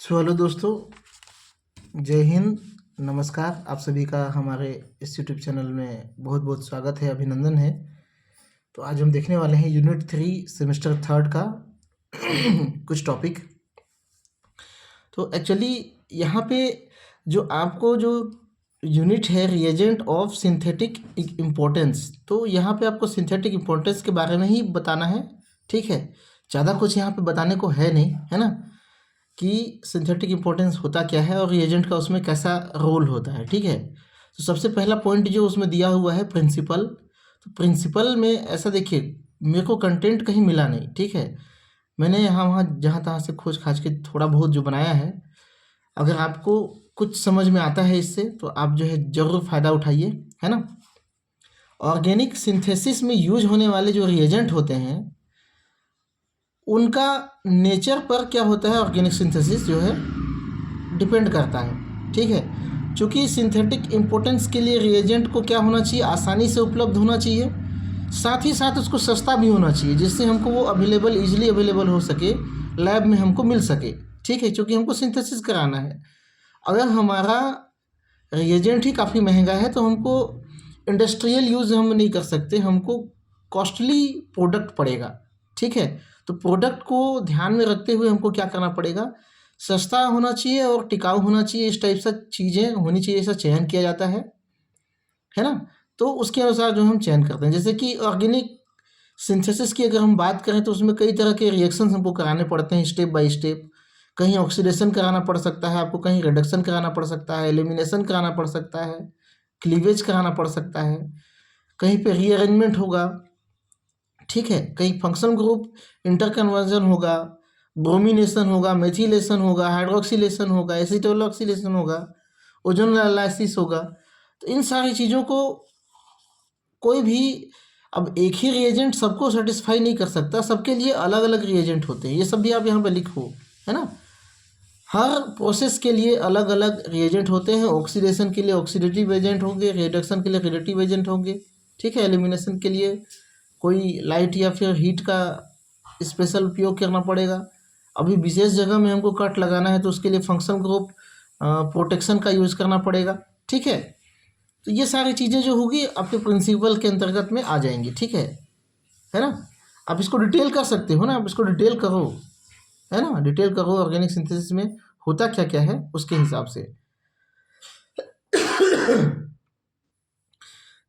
Hello दोस्तों, जय हिंद, नमस्कार। आप सभी का हमारे इस यूट्यूब चैनल में बहुत बहुत स्वागत है, अभिनंदन है। तो आज हम देखने वाले हैं यूनिट 3 सेमेस्टर थर्ड का कुछ टॉपिक। तो एक्चुअली यहाँ पे जो आपको जो यूनिट है रिएजेंट ऑफ सिंथेटिक इम्पोर्टेंस, तो यहाँ पे आपको सिंथेटिक इम्पोर्टेंस के बारे में ही बताना है। ठीक है, ज़्यादा कुछ यहाँ पे बताने को है नहीं, है ना, कि सिंथेटिक इम्पोर्टेंस होता क्या है और रिएजेंट का उसमें कैसा रोल होता है। ठीक है, तो सबसे पहला पॉइंट जो उसमें दिया हुआ है प्रिंसिपल। तो प्रिंसिपल में ऐसा देखिए, मेरे को कंटेंट कहीं मिला नहीं। ठीक है, मैंने यहाँ वहाँ जहाँ तहाँ से खोज खाज के थोड़ा बहुत जो बनाया है। अगर आपको कुछ समझ में आता है इससे तो आप जो है ज़रूर फ़ायदा उठाइए, है ना। ऑर्गेनिक सिंथेसिस में यूज होने वाले जो रिएजेंट होते हैं उनका नेचर पर क्या होता है, ऑर्गेनिक सिंथेसिस जो है डिपेंड करता है। ठीक है, चूँकि सिंथेटिक इम्पोर्टेंस के लिए रिएजेंट को क्या होना चाहिए, आसानी से उपलब्ध होना चाहिए, साथ ही साथ उसको सस्ता भी होना चाहिए, जिससे हमको वो अवेलेबल ईजिली अवेलेबल हो सके, लैब में हमको मिल सके। ठीक है, क्योंकि हमको सिंथेसिस कराना है। अगर हमारा रिएजेंट ही काफ़ी महंगा है तो हमको इंडस्ट्रियल यूज़ हम नहीं कर सकते, हमको कॉस्टली प्रोडक्ट पड़ेगा। ठीक है, तो प्रोडक्ट को ध्यान में रखते हुए हमको क्या करना पड़ेगा, सस्ता होना चाहिए और टिकाऊ होना चाहिए, इस टाइप से चीज़ें होनी चाहिए, ऐसा चयन किया जाता है ना। तो उसके अनुसार जो हम चयन करते हैं, जैसे कि ऑर्गेनिक सिंथेसिस की अगर हम बात करें तो उसमें कई तरह के रिएक्शंस हमको कराने पड़ते हैं स्टेप बाय स्टेप। कहीं ऑक्सीडेशन कराना पड़ सकता है आपको, कहीं रिडक्शन कराना पड़ सकता है, एलिमिनेशन कराना पड़ सकता है, क्लीवेज कराना पड़ सकता है, कहीं पे रीअरेंजमेंट होगा। ठीक है, कहीं फंक्शनल ग्रुप इंटरकन्वर्जन होगा, ब्रोमिनेशन होगा, मेथिलेशन होगा, हाइड्रोक्सिलेशन होगा, एसिटोलॉक्सिलेशन होगा, ओजोन एनालिसिस होगा। तो इन सारी चीज़ों को कोई भी, अब एक ही रिएजेंट सबको सेटिस्फाई नहीं कर सकता, सबके लिए अलग अलग रिएजेंट होते हैं। ये सब भी आप यहाँ पे लिखो, है ना। हर प्रोसेस के लिए अलग अलग रिएजेंट होते हैं। ऑक्सीडेशन के लिए ऑक्सीडेटिव एजेंट होंगे, रिडक्शन के लिए रिडक्टिव एजेंट होंगे। ठीक है, एलिमिनेशन के लिए कोई लाइट या फिर हीट का स्पेशल उपयोग करना पड़ेगा। अभी विशेष जगह में हमको कट लगाना है तो उसके लिए फंक्शन ग्रुप प्रोटेक्शन का यूज़ करना पड़ेगा। ठीक है, तो ये सारी चीज़ें जो होगी आपके प्रिंसिपल के अंतर्गत में आ जाएंगी। ठीक है ना। आप इसको डिटेल कर सकते हो ना, आप इसको डिटेल करो, है ना, डिटेल करो ऑर्गेनिक सिंथेसिस में होता क्या क्या है उसके हिसाब से।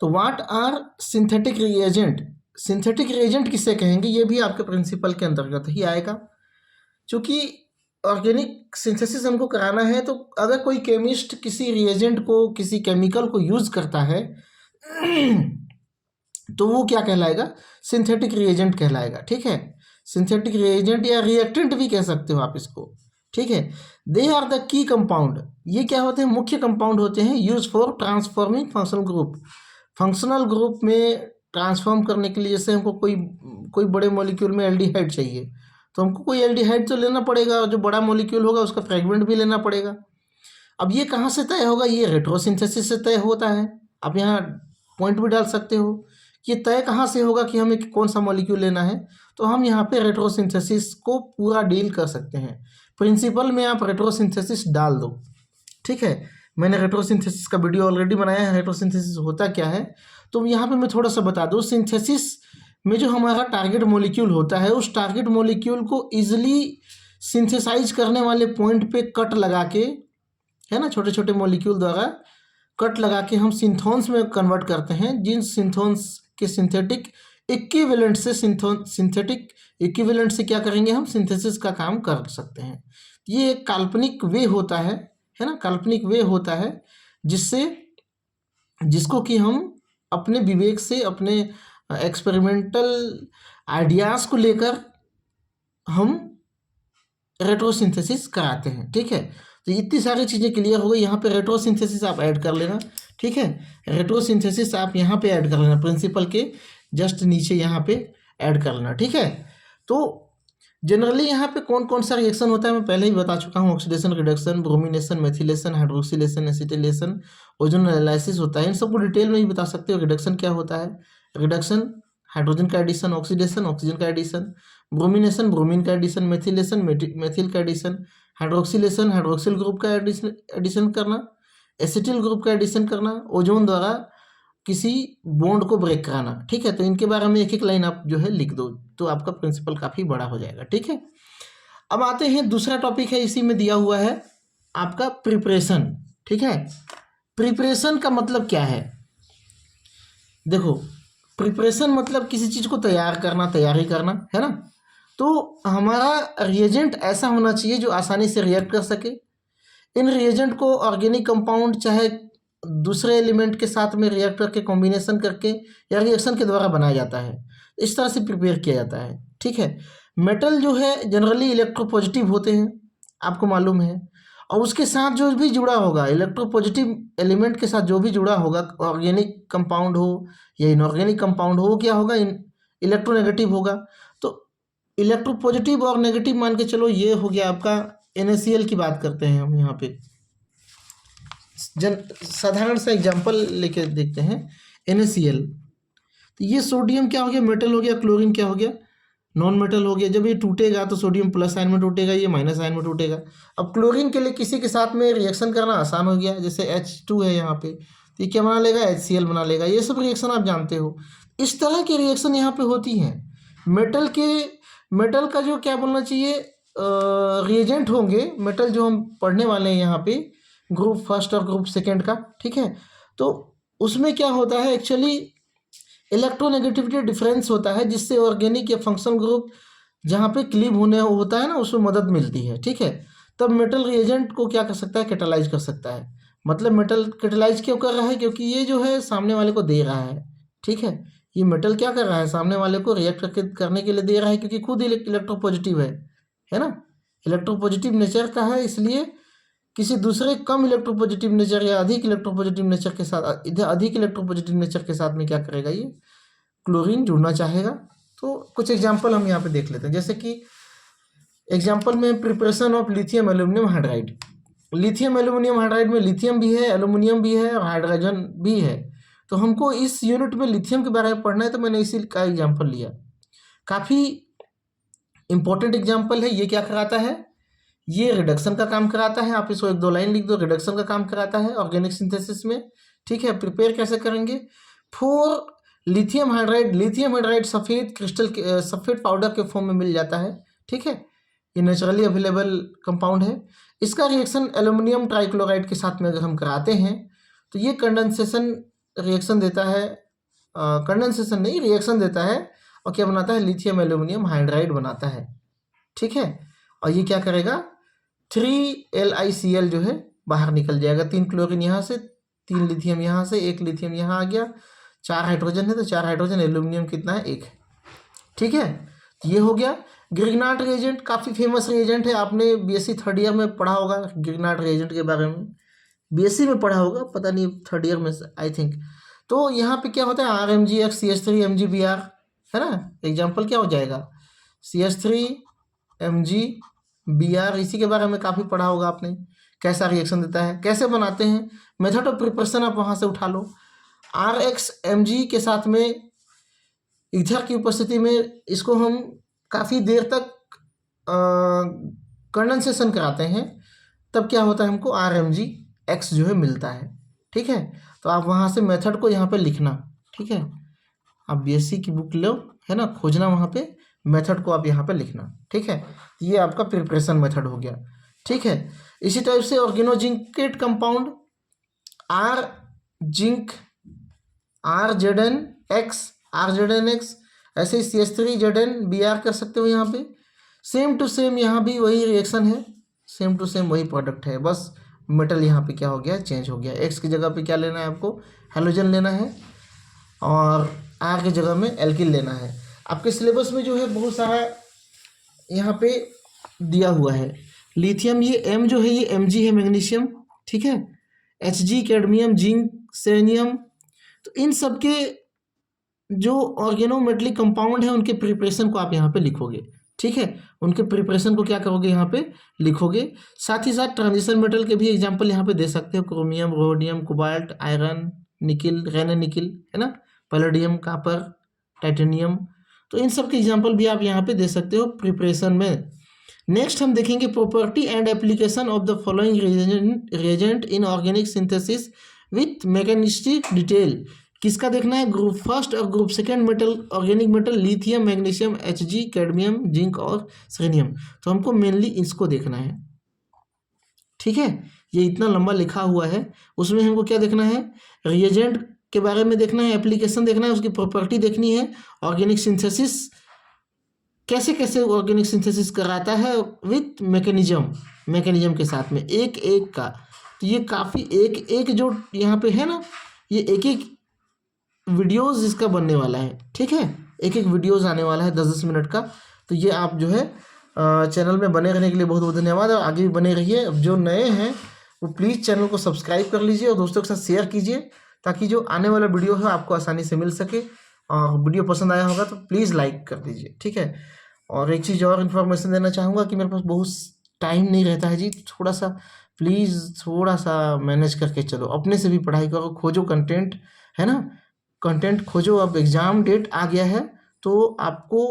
तो what are synthetic reagent, synthetic reagent किसे कहेंगे, ये भी आपके प्रिंसिपल के अंतर्गत ही आएगा। क्योंकि ऑर्गेनिक सिंथेसिस हमको कराना है तो अगर कोई केमिस्ट किसी रिएजेंट को, किसी केमिकल को यूज़ करता है तो वो क्या कहलाएगा, सिंथेटिक रिएजेंट कहलाएगा। ठीक है, सिंथेटिक रिएजेंट या रिएक्टेंट भी कह सकते हो आप इसको। ठीक है, they are the key compound, ये क्या होते हैं, मुख्य कंपाउंड होते हैं, use for transforming functional group. Functional group में ट्रांसफॉर्म करने के लिए, जैसे हमको कोई कोई बड़े मॉलिक्यूल में एल्डिहाइड चाहिए तो हमको कोई एल्डिहाइड तो लेना पड़ेगा, और जो बड़ा मॉलिक्यूल होगा उसका फ्रेगमेंट भी लेना पड़ेगा। अब ये कहाँ से तय होगा, ये रेट्रोसिंथेसिस से तय होता है। आप यहाँ पॉइंट भी डाल सकते हो कि तय कहाँ से होगा कि हमें कौन सा मॉलिक्यूल लेना है। तो हम यहाँ पे रेट्रोसिंथेसिस को पूरा डील कर सकते हैं। प्रिंसिपल में आप रेट्रोसिंथेसिस डाल दो। ठीक है, मैंने रेट्रोसिंथेसिस का वीडियो ऑलरेडी बनाया है, रेट्रोसिंथेसिस होता क्या है। तो यहाँ पे मैं थोड़ा सा बता दूँ, सिंथेसिस में जो हमारा टारगेट मॉलिक्यूल होता है, उस टारगेट मॉलिक्यूल को ईजिली सिंथेसाइज करने वाले पॉइंट पे कट लगा के, है ना, छोटे छोटे मॉलिक्यूल द्वारा कट लगा के हम सिंथोन्स में कन्वर्ट करते हैं, जिन सिंथोन्स के सिंथेटिक इक्विवेलेंट से सिंथेटिक इक्विवेलेंट से क्या करेंगे, हम सिंथेसिस का काम कर सकते हैं। ये एक काल्पनिक वे होता है ना, काल्पनिक वे होता है जिससे, जिसको कि हम अपने विवेक से, अपने एक्सपेरिमेंटल आइडियाज़ को लेकर हम रेट्रोसिंथेसिस कराते हैं। ठीक है, तो इतनी सारी चीज़ें क्लियर हो गई। यहाँ पे रेट्रोसिंथेसिस आप ऐड कर लेना। ठीक है, रेट्रोसिंथेसिस आप यहाँ पे ऐड कर लेना, प्रिंसिपल के जस्ट नीचे यहाँ पे ऐड कर लेना। ठीक है, तो जनरली यहाँ पे कौन कौन सा रिएक्शन होता है मैं पहले ही बता चुका हूँ। Oxidation, reduction, bromination, methylation, hydroxylation, acetylation, ozone analysis होता है। इन सबको डिटेल में ही बता सकते हो। रिडक्शन क्या होता है, रिडक्शन हाइड्रोजन का एडिशन, ऑक्सीडेशन ऑक्सीजन का एडिशन, ब्रोमिनेशन ब्रोमीन का एडिशन, मेथिलेशन मेथिल का एडिशन, हाइड्रोक्सिलेशन, हाइड्रोक्सिल ग्रुप का एडिशन करना, एसिटिल ग्रुप का एडिशन करना, ओजोन द्वारा किसी बॉन्ड को ब्रेक कराना। ठीक है, तो इनके बारे में एक एक लाइन आप जो है लिख दो, तो आपका प्रिंसिपल काफ़ी बड़ा हो जाएगा। ठीक है, अब आते हैं दूसरा टॉपिक है, इसी में दिया हुआ है आपका प्रिपरेशन। ठीक है, प्रिपरेशन का मतलब क्या है? देखो, प्रिपरेशन मतलब किसी चीज़ को तैयार करना, तैयारी करना, है ना। तो हमारा रिएजेंट ऐसा होना चाहिए जो आसानी से रिएक्ट कर सके। इन रिएजेंट को ऑर्गेनिक कंपाउंड चाहे दूसरे एलिमेंट के साथ में रिएक्ट करके, कॉम्बिनेशन करके या रिएक्शन के द्वारा बनाया जाता है, इस तरह से प्रिपेयर किया जाता है। ठीक है, मेटल जो है जनरली इलेक्ट्रोपॉजिटिव होते हैं, आपको मालूम है, और उसके साथ जो भी जुड़ा होगा, इलेक्ट्रोपॉजिटिव एलिमेंट के साथ जो भी जुड़ा होगा, ऑर्गेनिक कंपाउंड हो या इनऑर्गेनिक कंपाउंड हो, वो क्या होगा, इलेक्ट्रोनेगेटिव होगा। तो इलेक्ट्रोपॉजिटिव और नेगेटिव मान के चलो, ये हो गया आपका NaCl की बात करते हैं हम यहाँ पे। साधारण सा एग्जांपल लेके देखते हैं, NaCl। तो ये सोडियम क्या हो गया, मेटल हो गया, क्लोरीन क्या हो गया, नॉन मेटल हो गया। जब ये टूटेगा तो सोडियम प्लस आयन में टूटेगा, ये माइनस आयन में टूटेगा। अब क्लोरीन के लिए किसी के साथ में रिएक्शन करना आसान हो गया, जैसे H2 है यहाँ पे, तो ये क्या बना लेगा, HCl बना लेगा। ये सब रिएक्शन आप जानते हो। इस तरह की रिएक्शन यहाँ पे होती हैं। मेटल का जो क्या बोलना चाहिए, रिएजेंट होंगे, मेटल जो हम पढ़ने वाले हैं यहाँ पे, ग्रुप फर्स्ट और ग्रुप सेकेंड का। ठीक है, तो उसमें क्या होता है, एक्चुअली इलेक्ट्रोनेगेटिविटी डिफरेंस होता है, जिससे ऑर्गेनिक या फंक्शनल ग्रुप जहाँ पे क्लीव होने होता है ना, उसमें मदद मिलती है। ठीक है, तब मेटल रिएजेंट को क्या कर सकता है, कैटालाइज कर सकता है। मतलब मेटल कैटालाइज क्यों कर रहा है, क्योंकि ये जो है सामने वाले को दे रहा है। ठीक है, ये मेटल क्या कर रहा है, सामने वाले को रिएक्ट करने के लिए दे रहा है, क्योंकि खुद इलेक्ट्रोपॉजिटिव है ना, इलेक्ट्रोपॉजिटिव नेचर का है। इसलिए किसी दूसरे कम इलेक्ट्रोपॉजिटिव नेचर या अधिक इलेक्ट्रोपॉजिटिव नेचर के साथ, इधर अधिक इलेक्ट्रोपॉजिटिव नेचर के साथ में क्या करेगा, ये क्लोरीन जुड़ना चाहेगा। तो कुछ एग्जांपल हम यहाँ पे देख लेते हैं, जैसे कि एग्जांपल में preparation of lithium aluminium hydride. Lithium aluminium hydride में लिथियम भी है, एल्यूमिनियम भी है और हाइड्रोजन भी है। तो हमको इस यूनिट में लिथियम के बारे में पढ़ना है, तो मैंने इसी का एग्जाम्पल लिया। काफ़ी इंपॉर्टेंट एग्जाम्पल है। ये क्या कराता है, ये रिडक्शन का काम कराता है। आप इसको एक दो लाइन लिख दो, रिडक्शन का काम कराता है ऑर्गेनिक सिंथेसिस में। ठीक है, प्रिपेयर कैसे करेंगे, फॉर लिथियम हाइड्राइड सफ़ेद क्रिस्टल के सफ़ेद पाउडर के फॉर्म में मिल जाता है। ठीक है, ये नेचुरली अवेलेबल कंपाउंड है। इसका रिएक्शन एल्यूमिनियम ट्राइक्लोराइड के साथ में अगर हम कराते हैं, तो ये कंडेंसेशन रिएक्शन देता है, कंडेंसेशन नहीं, रिएक्शन देता है, और क्या बनाता है, लिथियम एल्यूमिनियम हाइड्राइड बनाता है। ठीक है, और ये क्या करेगा, 3LiCl जो है बाहर निकल जाएगा। 3 क्लोरीन यहाँ से, 3 लिथियम यहाँ से, 1 लिथियम यहाँ आ गया, 4 हाइड्रोजन है, तो 4 हाइड्रोजन, एल्यूमिनियम कितना है, 1 है। ठीक है, ये हो गया। ग्रिग्नार्ड रिएजेंट काफ़ी फेमस रिएजेंट है, आपने BSc थर्ड ईयर में पढ़ा होगा ग्रिग्नार्ड रिएजेंट के बारे में। BSc में पढ़ा होगा, पता नहीं थर्ड ईयर में आई थिंक। तो यहाँ पे क्या होता है, RMgX CH3MgBr, है ना। एग्जाम्पल क्या हो जाएगा, CH3MgBr। इसी के बारे में काफ़ी पढ़ा होगा आपने, कैसा रिएक्शन देता है, कैसे बनाते हैं, मेथड ऑफ प्रिपरेशन आप वहाँ से उठा लो। RXMg के साथ में ईथर की उपस्थिति में इसको हम काफ़ी देर तक कंडेंसेशन कराते हैं, तब क्या होता है, हमको RMgX जो है मिलता है। ठीक है, तो आप वहाँ से मेथड को यहाँ पे लिखना। ठीक है, आप BSc की बुक लो, है ना, खोजना वहाँ पे, मेथड को आप यहाँ पे लिखना। ठीक है, ये आपका प्रिपरेशन मेथड हो गया। ठीक है, इसी टाइप से ऑर्गेनोजिंकेट कंपाउंड RZNX, ऐसे ही CH3ZNBr कर सकते हो यहाँ पे। सेम टू सेम यहाँ भी वही रिएक्शन है, सेम टू सेम वही प्रोडक्ट है, बस मेटल यहाँ पे क्या हो गया, चेंज हो गया। X की जगह पे क्या लेना है आपको, हेलोजन लेना है, और R की जगह में एल्किल लेना है। आपके सिलेबस में जो है बहुत सारा यहाँ पे दिया हुआ है। लिथियम, ये M जो है, ये Mg है, मैग्नीशियम। ठीक है, Hg कैडमियम, जिंक, सेलेनियम। तो इन सब के जो ऑर्गेनोमेटलिक कंपाउंड है, उनके प्रिपरेशन को आप यहाँ पे लिखोगे। ठीक है, उनके प्रिपरेशन को क्या करोगे, यहाँ पे लिखोगे। साथ ही साथ ट्रांजिशन मेटल के भी एग्जांपल यहाँ पे दे सकते हो, chromium, rhodium, cobalt, iron, nickel, Raney nickel, है ना, पैलेडियम, कापर, टाइटेनियम। तो इन सब के एग्जांपल भी आप यहाँ पे दे सकते हो प्रिपरेशन में। नेक्स्ट हम देखेंगे property and application of the following reagent in organic synthesis with mechanistic detail. किसका देखना है? ग्रुप फर्स्ट और group second metal, organic metal lithium, magnesium, Hg, cadmium, zinc और सेलेनियम। तो हमको मेनली इसको देखना है, ठीक है। ये इतना लंबा लिखा हुआ है, उसमें हमको क्या देखना है? रिएजेंट के बारे में देखना है, एप्लीकेशन देखना है, उसकी प्रॉपर्टी देखनी है, ऑर्गेनिक सिंथेसिस कैसे कैसे ऑर्गेनिक सिंथेसिस कराता है विथ मैकेनिज्म के साथ में एक एक का। तो ये काफ़ी एक एक जो यहाँ पे है ना, ये एक एक वीडियोस इसका बनने वाला है, ठीक है। एक एक वीडियोस आने वाला है 10-10 मिनट का। तो ये आप जो है चैनल में बने रहने के लिए बहुत बहुत धन्यवाद, और आगे भी बने रहिए। अब जो नए हैं वो प्लीज़ चैनल को सब्सक्राइब कर लीजिए और दोस्तों के साथ शेयर कीजिए, ताकि जो आने वाला वीडियो है आपको आसानी से मिल सके। और वीडियो पसंद आया होगा तो प्लीज़ लाइक कर दीजिए, ठीक है। और एक चीज़ और इन्फॉर्मेशन देना चाहूँगा कि मेरे पास बहुत टाइम नहीं रहता है जी, थोड़ा सा प्लीज़ थोड़ा सा मैनेज करके चलो, अपने से भी पढ़ाई करो, खोजो कंटेंट, है ना। कंटेंट खोजो। अब एग्ज़ाम डेट आ गया है तो आपको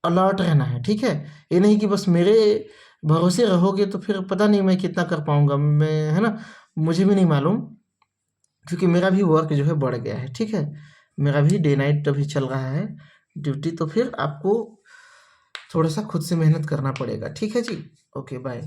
अलर्ट रहना है, ठीक है। ये नहीं कि बस मेरे भरोसे रहोगे तो फिर पता नहीं मैं कितना कर पाऊँगा, मैं, है ना, मुझे भी नहीं मालूम, क्योंकि मेरा भी वर्क जो है बढ़ गया है, ठीक है। मेरा भी डे नाइट अभी चल रहा है ड्यूटी, तो फिर आपको थोड़ा सा खुद से मेहनत करना पड़ेगा, ठीक है जी। Okay, bye.